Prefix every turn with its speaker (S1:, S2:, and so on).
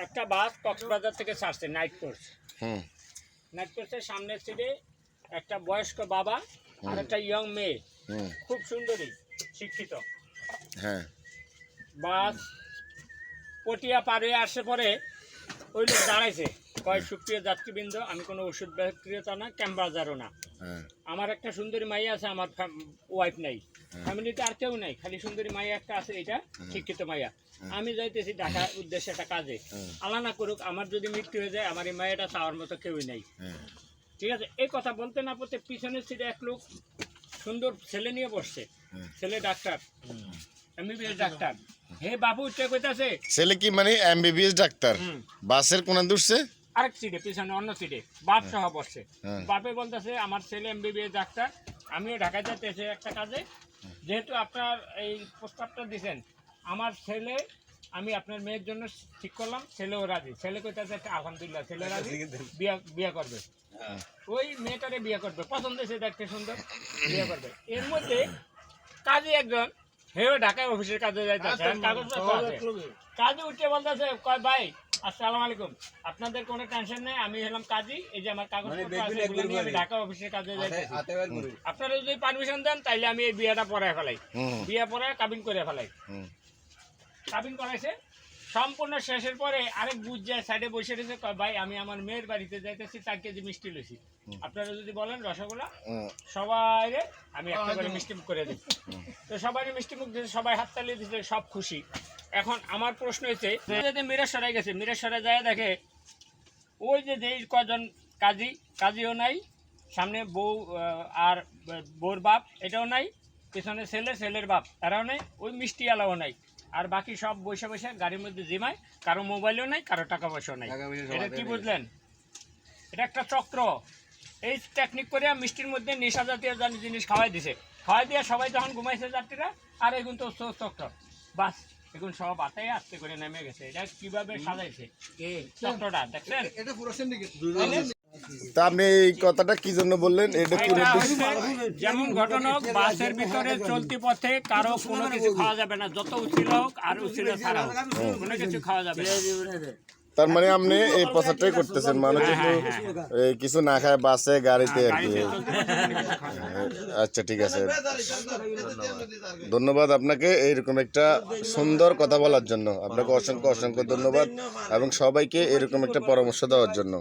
S1: একটা বাস কক্সবাজার থেকে ছাড়ছে নাইট কোর্স।
S2: হুম।
S1: নাইট কোর্সের সামনের সিটে একটা বয়স্ক বাবা আর একটা ইয়ং মেয়ে, খুব সুন্দরী, শিক্ষিত।
S2: হ্যাঁ।
S1: বাস পটিয়া পার হয়ে আসে পরে ওই লোক দাঁড়াইছে, কয় সুপ্রিয় যাত্রীবৃন্দ, আমি কোনো ওষুধ বিক্রেতা না, ক্যাম্বাজারও না, আমার একটা সুন্দরী মাইয়া আছে, আমার ওয়াইফ নাই, ফ্যামিলিতে আর কেউ নাই, খালি সুন্দরী মাইয়া একটা আছে, এটা শিক্ষিত মাইয়া। আমি যাইতেছি ঢাকার উদ্দেশ্যে একটা কাজে, আল্লাহ না করুক আমার যদি মৃত্যু হয়ে যায়, আমার এই মাইয়াটা চাওয়ার মতো কেউই নাই। ঠিক আছে, এই কথা বলতে না বলতে পিছনের সিটে এক লোক সুন্দর ছেলে নিয়ে বসছে, ছেলে ডাক্তার, এমবিবিএস ডাক্তার। হে বাবু উঠে কইতাছে,
S2: ছেলে কি মানে এমবিবিএস ডাক্তার? বাসের কোনা দূরছে
S1: আরেক সিটে, পিছনে অন্য সিটে বাপ সহ বসছে। বাপে বলতেছে আমার ছেলে এমবিবিএস ডাক্তার, আমিও ঢাকা যাইতেছি একটা কাজে, যেহেতু আপনার এই প্রস্তাবটা দিয়েছেন, আমার ছেলে আমি আপনার মেয়ের জন্য ঠিক করলাম, ছেলেও রাজি। ছেলে কইতাছে আলহামদুলিল্লাহ, ছেলে রাজি, বিয়ে করবে, ওই মেয়েটারে বিয়ে করবে, পছন্দ হয়েছে দেখতে সুন্দর, বিয়ে করবে। এর মধ্যে কাজী একজন, হেও ঢাকায় অফিসের কাজে যাইতেছে, কাজী উঠে বলতেছে, কয় ভাই আসসালামু আলাইকুম, আপনাদের কোনো টেনশন নেই, আমি হলাম কাজী, এই যে আমার কাগজপত্র আছে, এগুলো নিয়ে আমি ঢাকা অফিসের কাজে যাইতেছি, আপনারা যদি পারমিশন দেন তাইলে আমি এই বিয়েটা পড়ায় ফেলাই, বিয়ে পড়ায় কাবিন করে ফেলাই। কাবিন করাইছে, সম্পূর্ণ শেষের পরে আরেক বুঝ যায় সাইডে বসে রয়েছে, ভাই আমি আমার মেয়ের বাড়িতে যাইতেছি, 4 কেজি মিষ্টি লইছি, আপনারা যদি বলেন রসগোল্লা, সবাই আমি একটা করে মিষ্টি মুখ করে দিই। তো সবাই মিষ্টি মুখ দিয়েছে, সবাই হাততালি দিচ্ছে, সব খুশি। এখন আমার প্রশ্ন হচ্ছে, মিরেশ্বরায় গেছে, মিরেশ্বরায় যায় দেখে ওই যে কজন কাজীও নাই, সামনে বউ আর বউর বাপ এটাও নাই, পেছনে ছেলের বাপ এরাও নাই, ওই মিষ্টি আলাও নাই, আর বাকি সব বসে বসে গাড়ির মধ্যে জিমায়, কারো মোবাইলও নাই, কারো টাকা পয়সাও নাই। এটা কি বুঝলেন? এটা একটা চক্র। এই টেকনিক করে মিষ্টির মধ্যে নেশা জাতীয় জিনিস খাওয়াই দিছে, খাওয়াই দিয়ে সবাই যখন ঘুমাইছে যাত্রীরা, আর এখন তো চক্র, বাস এখন সব আতায় আস্তে করে নেমে গেছে। এটা কিভাবে সাজাইছে চক্রটা দেখছেন?
S2: তা আপনি এই কথাটা কি জন্য বললেন? এটা
S1: যেমন ঘটনা, বাসের ভিতরে চলতি পথে কারো কোনো কিছু খাওয়া যাবে না, যত উচিল হোক আর উচিল ছাড়া হোক, কোনো কিছু খাওয়া যাবে না।
S2: তার মানে আপনি এই প্রচারটাই করতেছেন, মানে কিন্তু কিছু না খায় বাসে গাড়িতে আর কি। আচ্ছা ঠিক আছে, ধন্যবাদ আপনাকে এইরকম একটা সুন্দর কথা বলার জন্য, আপনাকে অসংখ্য ধন্যবাদ এবং সবাইকে এরকম একটা পরামর্শ দেওয়ার জন্য।